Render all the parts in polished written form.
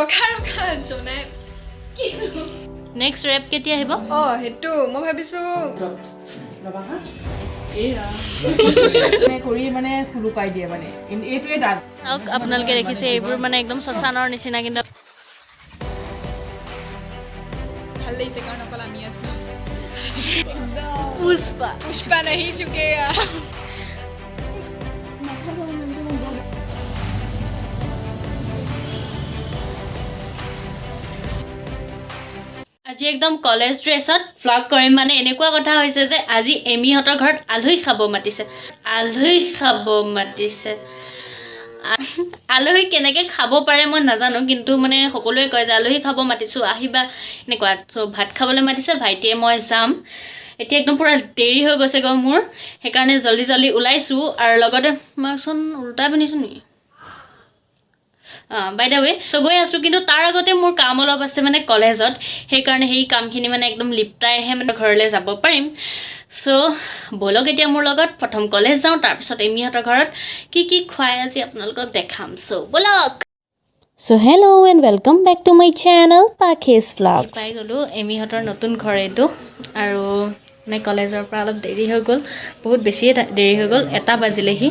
ৰখা ৰখা জনাই কি নেক্সট ৰেপ কেতিয়া আহিব হেতু মই ভাবিছো ৰবাহা এৰা কৰি মানে খুলুকাই দিয়ে মানে এইটোৱে দাগ আপোনালোকে দেখিছে এইবোৰ মানে একদম শ্মশানৰ নিচিনা কিন্তু ভাল লাগিছে কাৰণ অকল আমি আছো একদম পুষ্পা নাহি চুকে আজি একদম কলেজ ড্ৰেছত ফ্লগ কৰিম মানে এনেকুৱা কথা হৈছে যে আজি এমিহঁতৰ ঘৰত আলহী খাব মাতিছে আলহী কেনেকৈ খাব পাৰে মই নাজানো কিন্তু মানে সকলোৱে কয় যে আলহী খাব মাতিছোঁ আহিবা এনেকুৱা চ' ভাত খাবলৈ মাতিছে ভাইটিয়ে মই যাম এতিয়া একদম পূৰা দেৰি হৈ গৈছে গৈ মোৰ সেইকাৰণে জল্দি ওলাইছোঁ আৰু লগতে মইচোন উল্টা পিন্ধিছোঁ নেকি বাই দ্য ৱে চ' গৈ আছোঁ কিন্তু তাৰ আগতে মোৰ কাম অলপ আছে মানে কলেজত সেইকাৰণে সেই কামখিনি মানে একদম লিপটাইহে মানে ঘৰলৈ যাব পাৰিম চ' ব'লক এতিয়া মোৰ লগত প্ৰথম কলেজ যাওঁ তাৰপিছত এমিহঁতৰ ঘৰত কি খুৱাই আজি আপোনালোকক দেখাম চ' ব'লক So hello and welcome back to my channel Pakhi's Vlogs. পাই গ'লোঁ এমিহঁতৰ নতুন ঘৰ এইটো আৰু মানে কলেজৰ পৰা অলপ দেৰি হৈ গ'ল বহুত বেছিয়ে দেৰি হৈ গ'ল 1 বাজিলেহি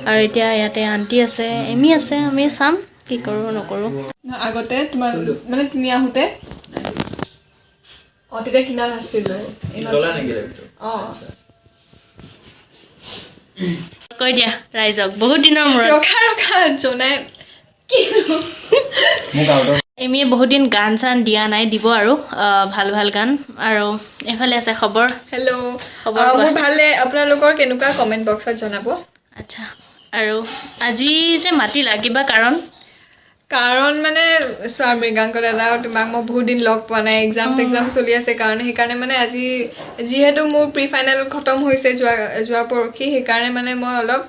আৰু এতিয়া ইয়াতে আণ্টি আছে এমি আছে আমি চাম কি কৰোঁ নকৰোঁ আগতে তোমাৰ মানে তুমি আহোঁতে তেতিয়া কিনা নাছিলোঁ কৈ দিয়া ৰাইজক বহুত দিনৰ মূৰত ৰখা ৰখা জনাই কি এমিয়ে বহুত দিন গান চান দিয়া নাই দিব আৰু ভাল গান আৰু এফালে আছে খবৰ হেল্ল' মোৰ ভালে আপোনালোকৰ কেনেকুৱা কমেণ্ট বক্সত জনাব আচ্ছা আৰু আজি যে মাতিলা কিবা কাৰণ মানে চোৱা মৃগাংক দাদা তোমাক মই বহুত দিন লগ পোৱা নাই এক্সাম চলি আছে সেইকাৰণে মানে আজি যিহেতু মোৰ প্ৰি ফাইনেল খতম হৈছে যোৱা পৰহি সেইকাৰণে মানে মই অলপ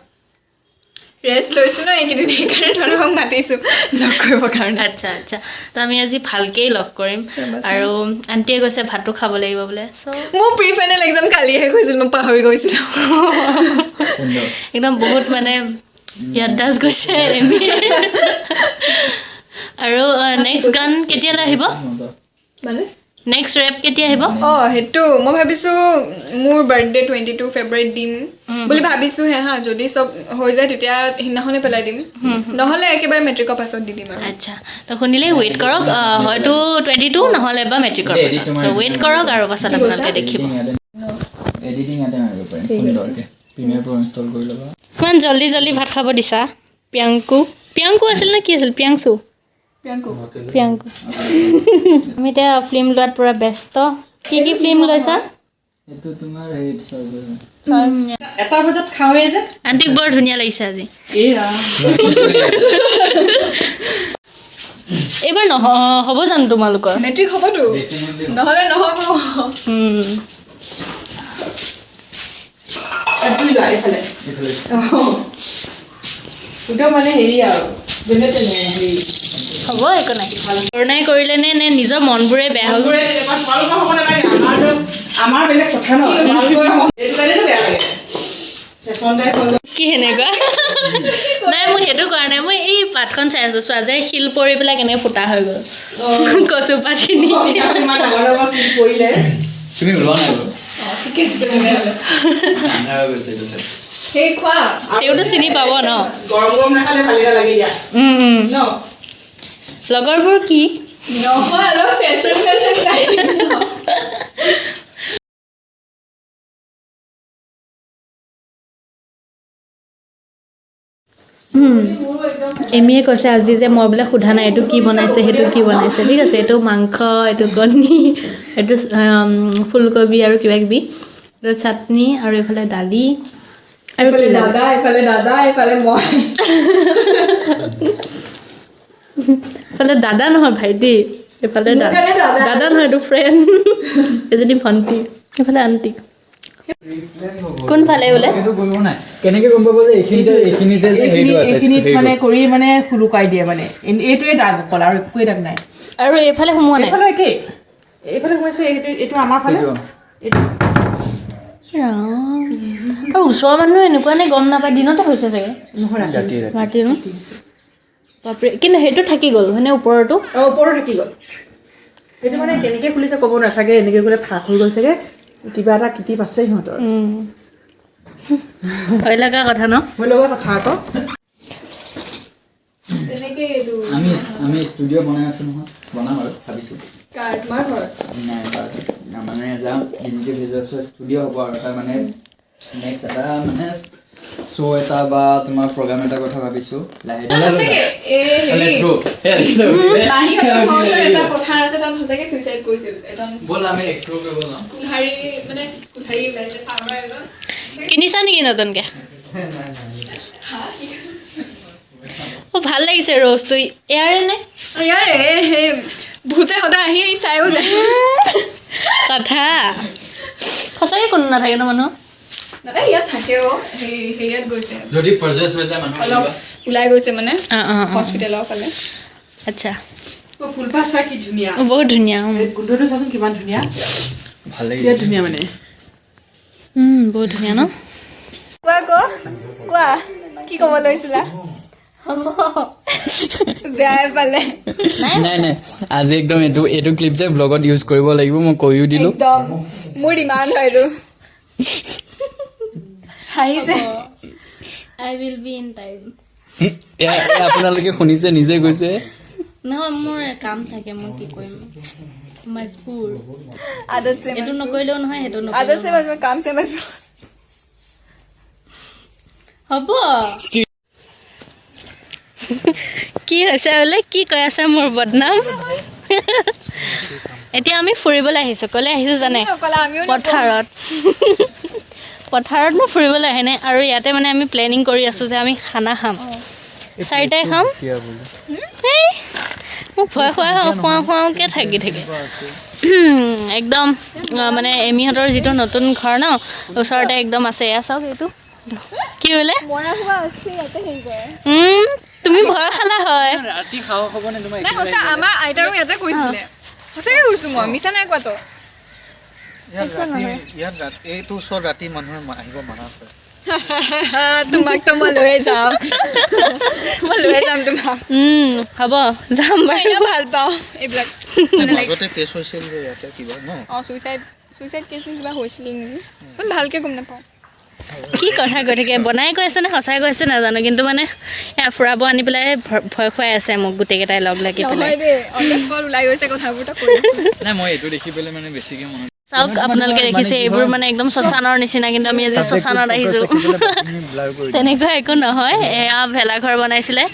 ৰেষ্ট লৈছোঁ ন এইকেইদিন সেইকাৰণে ধৰক মাতিছোঁ লগ কৰিবৰ কাৰণে আচ্ছা তো আমি আজি ভালকেই লগ কৰিম আৰু আণ্টিয়ে কৈছে ভাতো খাব লাগিব বোলে মোৰ প্ৰি ফাইনেল এক্সাম কালিহে গৈছিল মই পাহৰি গৈছিলোঁ একদম বহুত মানে ইয়াদাছ গৈছে আৰু নেক্সট গান কেতিয়ালৈ আহিব মানে নেক্সট ৰেপ কেতিয়া আহিব হেতু মই ভাবিছোঁ মোৰ বাৰ্থডে 22 ফেব্ৰুৱাৰীত দিম বুলি ভাবিছোঁহে হা যদি চব হৈ যায় তেতিয়া সেইদিনাখনে পেলাই দিম নহ'লে একেবাৰে মেট্ৰিকৰ পাছত দি দিম আৰু আচ্ছা তো শুনিলে ৱেইট কৰক হয়তো 22 নহ'লে বা মেট্ৰিকৰ পাছত চ' ৱেইট কৰক আৰু পাছত আপোনালোকে দেখিব ইমান জল্দি ভাত খাব দিছা প্ৰিয়াংকু আছিল নে কি আছিল প্ৰিয়াংকু আমি এতিয়া ফিল্ম লোৱাত পুৰা ব্যস্ত কি ফিল্ম লৈছা এইটো তোমাৰ হেৰিত চাৰ্ভ 1 বজাত খাওঁৱে যে আণ্টিক বৰ ধুনীয়া লাগিছে আজি এইবাৰ হ'ব জানো তোমালোকৰ মেট্ৰিক হ'বতো নহ'লে নহ'ব মানে হেৰি আৰু হ'ব একো নাই কৰোণাই কৰিলে নে নিজৰ মনবোৰে বেয়া হ'ল আমাৰ বেলেগ কথা কি সেনেকুৱা নাই মই সেইটো কৰা নাই মই এই পাতখন চাই আছোঁ চোৱা যে শিল পৰি পেলাই কেনেকৈ ফুটা হৈ গ'ল কচু পাতখিনি তুমি ওলোৱা নাই তেওঁতো চিনি পাব ন গৰম নাখালে ভালে নালাগে দিয়া লগৰবোৰ কি নহয় অলপ ফেশ্বন এমিয়ে কৈছে আজি যে মই বোলে সোধা নাই এইটো কি বনাইছে ঠিক আছে এইটো মাংস এইটো কণী এইটো ফুলকবি আৰু কিবাকিবি এইটো চাটনি আৰু এইফালে দালি আৰু দাদা এইফালে মই এইফালে দাদা নহয় ভাইটি এইফালে দাদা নহয় এইটো ফ্ৰেণ্ড এজনী ভণ্টি এইফালে আণ্টি কোনফালে বোলে কেনেকৈ গম পাব যে এইখিনিত মানে কৰি মানে খুলুকাই দিয়ে মানে এইটোৱে দাগ অকল আৰু একোৱে দাগ নাই আৰু এইফালে সোমোৱা নাই এইফালে একেই এইফালে সোমাইছে এইটো আমাৰ ফালে আৰু ওচৰৰ মানুহ এনেকুৱা নে গম নাপায় দিনতে হৈছে চাগে নহয় ৰাতি বাপৰে কিন্তু সেইটো থাকি গ'ল মানে ওপৰতো ওপৰত থাকি গ'ল সেইটো মানে কেনেকৈ খুলিছে ক'ব নাচাগে এনেকৈ গ'লে ফাঁক হৈ গ'ল চাগে কিবা এটা কিটিপ আছে সিহঁতৰ ভয় লগা কথা ন ভয় লগা কথা আকৌ তেনেকে এইটো আমি ষ্টুডিঅ' বনাই আছো নহয় বনাম আৰু ভাবিছোঁ তোমাৰ ঘৰত নাই মানে যাম ইণ্ডিভিজুৱেল ষ্টুডিঅ' হ'ব আৰু এটা মানে নেক্সট এটা মানে শ্ব' এটা বা তোমাৰ প্ৰগ্ৰাম এটা কথা ভাবিছোঁ সঁচাকে এটা পথাৰ আছে তাত সঁচাকে চুইচাইড কৰিছিল এজন ব'ল আমি এক্সপ্ল'ৰ কৰিব যাওঁ কুলহাৰী মানে কুলহাৰী ওলাইছে ফাৰ্মাৰ এজন কিনিছা নেকি নতুনকৈ ভাল লাগিছে ৰ'জটো ইয়াৰে নে ইয়াৰে সেই ভূতে সদায় আহি চাইও যায় কথা সঁচাকৈ কোনো নাথাকে ন মানুহ দাদা ইয়াত থাকেও হেৰিয়াত গৈছে যদি প্ৰজেছ হৈ যায় মানুহ অলপ ওলাই গৈছে মানে হস্পিটেলৰ ফালে আচ্ছা ফুলপাহ চা কি ধুনীয়া বহুত ধুনীয়া গোন্ধটো চাচোন কিমান ধুনীয়া ভাল লাগিছে বিৰাট ধুনীয়া মানে বহুত ধুনীয়া ন কোৱা কি ক'ব লৈছিলা বেয়াই পালে নাই আজি একদম এইটো ক্লিপ যে ব্লগত ইউজ কৰিব লাগিব মই কৈও দিলোঁ একদম মোৰ ডিমাণ্ড হয় এইটো হাঁহিছে আই উইল বি ইন টাইম আপোনালোকে শুনিছে নিজে কৈছে নহয় মোৰ কাম থাকে মই কি কৰিম মজবুৰ आदत से এইটো নকৰিলেও নহয় সেইটো आदत से मजबूर काम से मजबूर হ'ব কি হৈছে বোলে কি কৈ আছে মোৰ বদনাম এতিয়া আমি ফুৰিবলৈ আহিছোঁ ক'লে আহিছোঁ জানে পথাৰত মই ফুৰিবলৈ আহে নাই আৰু ইয়াতে মানে আমি প্লেনিং কৰি আছোঁ যে আমি খানা খাম চাৰিটাই খাম মোক ভয় খুৱাওঁকৈ থাকি থাকে একদম মানে এমিহঁতৰ যিটো নতুন ঘৰ ন ওচৰতে একদম আছে এয়া চাওক এইটো কি বোলে তুমি ভয় খালা হয় ৰাতি খাওঁ হ'ব নে তোমাৰ সঁচা আমাৰ আইতাৰো ইয়াতে কৈছিলে সঁচাকৈ কৈছোঁ মই মিছা নাই কোৱাটো এইটো ওচৰত ৰাতি মানুহৰ আহিব মানা আছে তোমাকতো মই লৈ যাম তোমাক হ'ব যাম বাৰু ভাল পাওঁ এইবিলাক মাজতে কেছ হৈছিল যে ইয়াতে কিবা ন চুইচাইড কেছ কিবা হৈছিল নেকি মই ভালকৈ গম নাপাওঁ কি কথা কৈ থাকে বনাই কৈ আছে নে সঁচাই কৈ আছে নাজানো কিন্তু মানে এয়া ফুৰাব আনি পেলাই ভয় খুৱাই আছে মোক গোটেইকেইটাই লগ লাগি পেলাই ওলাই গৈছে কথাবোৰ নাই মই এইটো দেখি পেলাই মানে বেছিকৈ মনত চাওক আপোনালোকে দেখিছে এইবোৰ মানে একদম শ্মশানৰ নিচিনা কিন্তু আমি আজি শ্মশানত আহিছোঁ তেনেকুৱা একো নহয় এয়া ভেলাঘৰ বনাইছিলে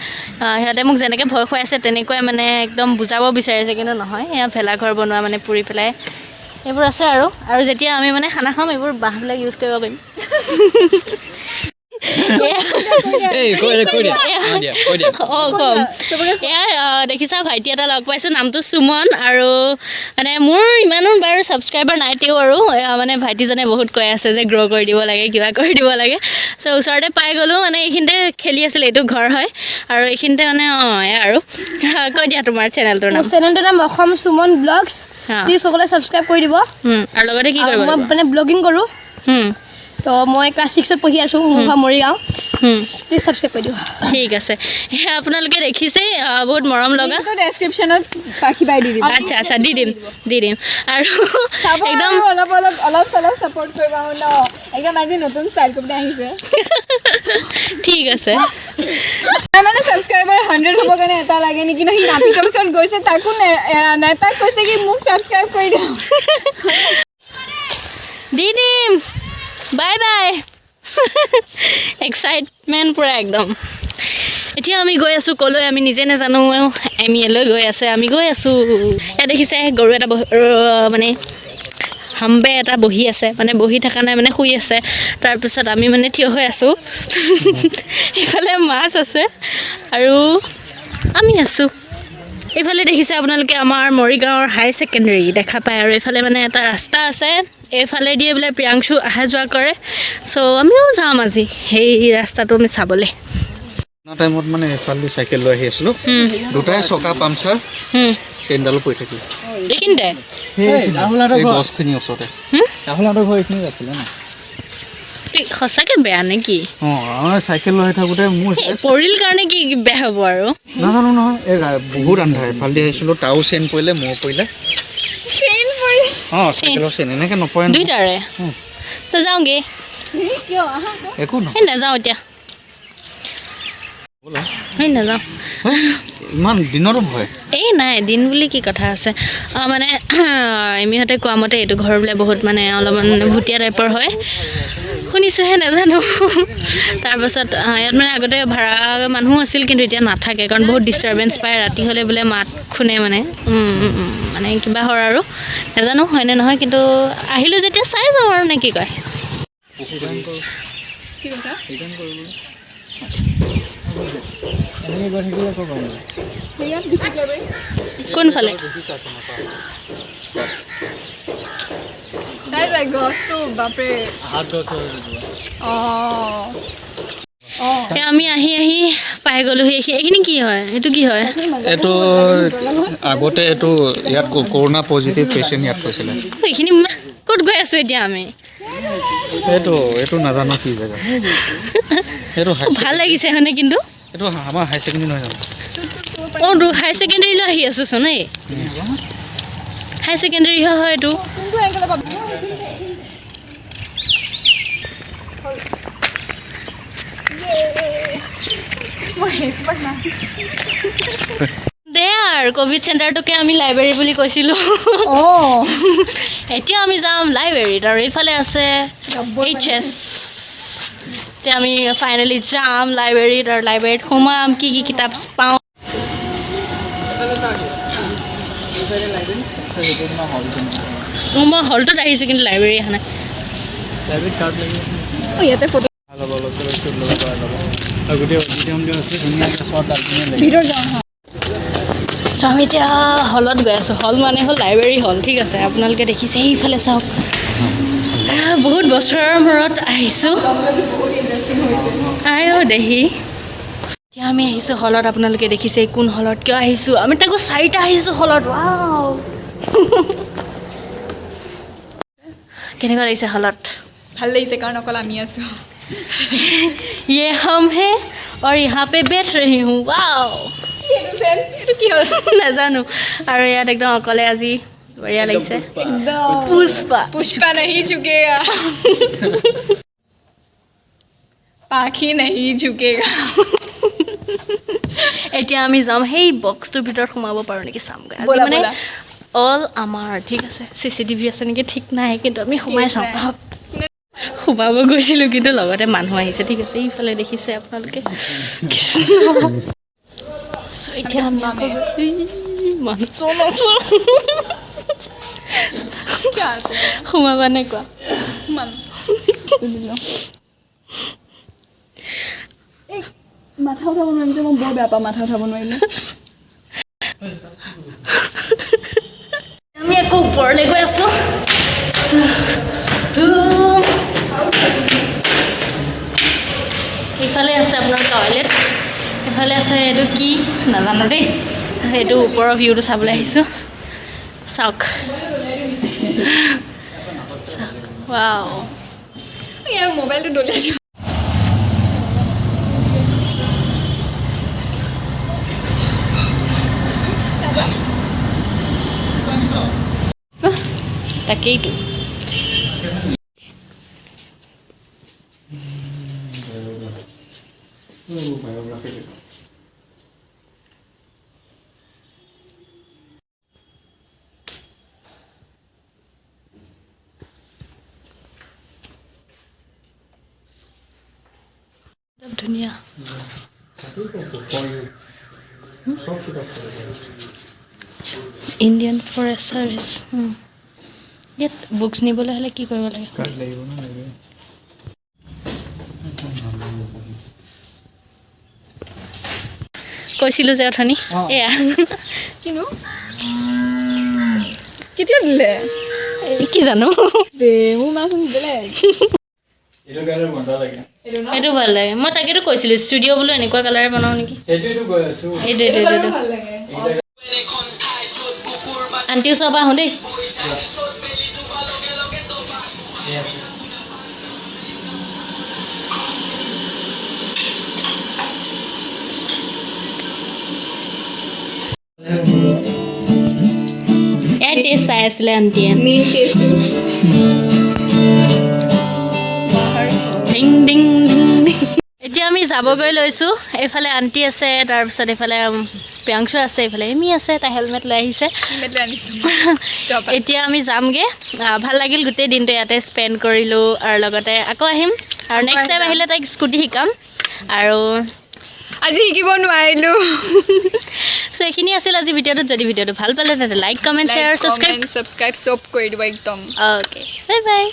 সিহঁতে মোক যেনেকৈ ভয় খুৱাইছে তেনেকুৱাই মানে একদম বুজাব বিচাৰিছে কিন্তু নহয় এয়া ভেলাঘৰ বনোৱা মানে পুৰি পেলাই এইবোৰ আছে আৰু যেতিয়া আমি মানে খানা খাম এইবোৰ বাঁহবিলাক ইউজ কৰিব পাৰিম দেখিছা ভাইটি এটা লগ পাইছোঁ নামটো সুমন আৰু মানে মোৰ ইমানো বাৰু ছাবস্ক্ৰাইবাৰ নাই তেওঁ আৰু মানে ভাইটিজনে বহুত কৈ আছে যে গ্ৰ' কৰি দিব লাগে কিবা কৰি দিব লাগে চ' ওচৰতে পাই গ'লোঁ মানে এইখিনিতে খেলি আছিলে এইটো ঘৰ হয় আৰু এইখিনিতে মানে এয়া আৰু কৈ দিয়া তোমাৰ চেনেলটোৰ নাম চেনেলটোৰ নাম অসম সুমন ব্লগছ প্লিজ সকলোৱে ছাবস্ক্ৰাইব কৰি দিব আৰু লগতে কি কৰিব মই মানে ব্লগিং কৰোঁ তো মই ক্লাছ 6ত পঢ়ি আছোঁ মোৰ ঘৰ মৰিগাঁও প্লিজ ছাবস্ক্ৰাইব কৰি দিব ঠিক আছে আপোনালোকে দেখিছে বহুত মৰম লগা ডেছক্ৰিপশ্যনত পাখি বাই দি দিম আচ্ছা দি দিম আৰু একদম অলপ ছাপৰ্ট কৰিব ন একদম আজি নতুন ষ্টাইল কৰি আহিছে ঠিক আছে মানে ছাবস্ক্ৰাইবাৰ 100 হ'ব কাৰণে এটা লাগে নেকি ন সি নাপিতৰ ওচৰত গৈছে তাকো এৰা নাই তাক কৈছে কি মোক ছাবস্ক্ৰাইব কৰি দিওঁ দি দিম বাই বাই এক্সাইটমেণ্ট পূৰা একদম এতিয়া আমি গৈ আছোঁ ক'লৈ আমি নিজে নাজানো আমি ইয়ালৈ গৈ আছে আমি গৈ আছোঁ ইয়াত দেখিছে গৰু এটা মানে হাম্বে এটা বহি আছে মানে বহি থকা নাই মানে শুই আছে তাৰপিছত আমি মানে থিয় হৈ আছোঁ এইফালে মাছ আছে আৰু আমি আছোঁ এইফালে দেখিছে আপোনালোকে আমাৰ মৰিগাঁৱৰ হাই ছেকেণ্ডেৰী দেখা পায় আৰু এইফালে মানে এটা ৰাস্তা আছে এইফালে দিয়ে বোলে প্ৰিয়াংশু অহা যোৱা কৰে চ' আমিও যাম আজি সেই ৰাস্তাটো আমি চাবলৈ টাইমত মানে এফালে চাইকেল লৈ আহি আছিলোঁ দুটাই চকা পামচাৰ চেইনডালো পৰি থাকিলে এইখিনিতে গছখিনিৰ ওচৰতে ৰাহুলহঁতৰ ঘৰ এইখিনিত আছিলে ন সঁচাকে বেয়া নেকি অঁ চাইকেল লৈ থাকোঁতে মোৰ পৰিল কাৰণে কি বেয়া হ'ব আৰু নাজানো নহয় এই বহুত আন্ধাৰ এফালেদি আহিছিলোঁ তাও চেইন পৰিলে মোৰ পৰিলে অঁ চাইকেলৰ চেইন এনেকৈ নপৰে দুইটাৰে তো যাওঁগে একো নহয় সেই নাযাওঁ এতিয়া সেই নাযাওঁ ইমান দিনতো ভয় এই নাই দিন বুলি কি কথা আছে মানে এমিহঁতে কোৱা মতে এইটো ঘৰ বোলে বহুত মানে অলপমান ভুটীয়া টাইপৰ হয় শুনিছোঁহে নাজানো তাৰপাছত ইয়াত মানে আগতে ভাড়া মানুহ আছিল কিন্তু এতিয়া নাথাকে কাৰণ বহুত ডিষ্টাৰ্বেঞ্চ পায় ৰাতি হ'লে বোলে মাত শুনে মানে মানে কিবা হয় আৰু নাজানো হয়নে নহয় কিন্তু আহিলোঁ যেতিয়া চাই যাওঁ আৰু নে কি কয় কোনফালে গছটো বাপৰে আমি আহি পাই গ'লোহি এইখিনি কি হয় এইটো কি হয় এইটো আগতে এইটো ইয়াত কৰোণা পজিটিভ পেচেণ্ট ইয়াত কৈছিলে এইখিনি ক'ত গৈ আছোঁ এতিয়া আমি এইটো নাজানো কি জেগা এইটো ভাল লাগিছে হয়নে কিন্তু এইটো আমাৰ হাই ছেকেণ্ডেৰী নহয় জানো অঁ হাই ছেকেণ্ডেৰীলৈ আহি আছোঁচোন এই হাই ছেকেণ্ডেৰী হয় এইটো দে আৰু ক'ভিড চেণ্টাৰটোকে আমি লাইব্ৰেৰী বুলি কৈছিলোঁ এতিয়া আমি যাম লাইব্ৰেৰীত আৰু এইফালে আছে HS এতিয়া আমি ফাইনেলি যাম লাইব্ৰেৰীত আৰু লাইব্ৰেৰীত সোমাম কি কি কিতাপ পাওঁ মই হলটোত আহিছোঁ কিন্তু লাইব্ৰেৰী অহা নাই ইয়াতে ফটো চ' আমি এতিয়া হলত গৈ আছোঁ হল মানে হ'ল লাইব্ৰেৰী হল ঠিক আছে আপোনালোকে দেখিছে এইফালে চাওক বহুত বছৰৰ মূৰত আহিছোঁ দেহি এতিয়া আমি আহিছোঁ হলত আপোনালোকে দেখিছে কোন হলত কিয় আহিছোঁ আমি তাকো 4টা আহিছোঁ হলত ৱাও কেনেকুৱা লাগিছে হলত ভাল লাগিছে কাৰণ অকল আমি আছোঁ ये हम है और यहाँ पे बैठ रही हूँ वाओ এইটো কি হ'ল নাজানো আৰু ইয়াত একদম অকলে আজি বঢ়িয়া লাগিছে पुष्पा नहीं झुकेगा पाखी नहीं झुकेगा এতিয়া আমি যাম সেই বক্সটোৰ ভিতৰত সোমাব পাৰোঁ নেকি চামগৈ আজি ব'লা, মানে ব'লা। অল আমাৰ ঠিক আছে CCTV আছে নেকি ঠিক নাই কিন্তু আমি সোমাই চাওঁ সোমাব গৈছিলোঁ কিন্তু লগতে মানুহ আহিছে ঠিক আছে এইফালে দেখিছে আপোনালোকে এতিয়া আমি মানুহ সোমাবা নে কোৱা মাথা উঠাব নোৱাৰিম যে মই বৰ বেয়া পাওঁ মাথা উঠাব নোৱাৰিলে আমি আকৌ ওপৰলৈ গৈ আছোঁ এইফালে আছে আপোনাৰ টয়লেট এইফালে আছে এইটো কি নাজানো দেই এইটো ওপৰৰ ভিউটো চাবলৈ আহিছোঁ চাওক ৱাও ইয়াৰ মোবাইলটো দলিয়াইছোঁ তাকেইতো ধুনীয়া ইণ্ডিয়ান ফৰেষ্ট চাৰ্ভিচ ইয়াত বুকছ নিবলৈ হ'লে কি কৰিব লাগে কৈছিলোঁ যে অথনি এয়া কিনো কেতিয়া দিলে কি জানো দে মোৰ মাচোন বেলেগ এইটো ভাল লাগে মই তাকেতো কৈছিলোঁ ষ্টুডিঅ' বোলো এনেকুৱা কালাৰে বনাওঁ নেকি এইটো ভাল লাগে আণ্টিও চব আহোঁ দেই টেষ্ট চাই আছিলে আণ্টিয়ে মেইন টেষ্ট ডিং ডিং ডিং ডিং এতিয়া আমি যাবগৈ লৈছোঁ এইফালে আণ্টি আছে তাৰপিছত এইফালে প্ৰিয়াংশু আছে এইফালে এমি আছে তাই হেলমেট লৈ আহিছে আনিছোঁ এতিয়া আমি যামগৈ ভাল লাগিল গোটেই দিনটো ইয়াতে স্পেণ্ড কৰিলোঁ আৰু লগতে আকৌ আহিম আৰু নেক্সট টাইম আহিলে তাইক স্কুটি শিকাম আৰু আজি শিকিব নোৱাৰিলোঁ চ' এইখিনি আছিল আজি ভিডিঅ'টোত যদি ভিডিঅ'টো ভাল পালে তেন্তে like comment share subscribe subscribe চব কৰি দিব একদম অ'কে বাই বাই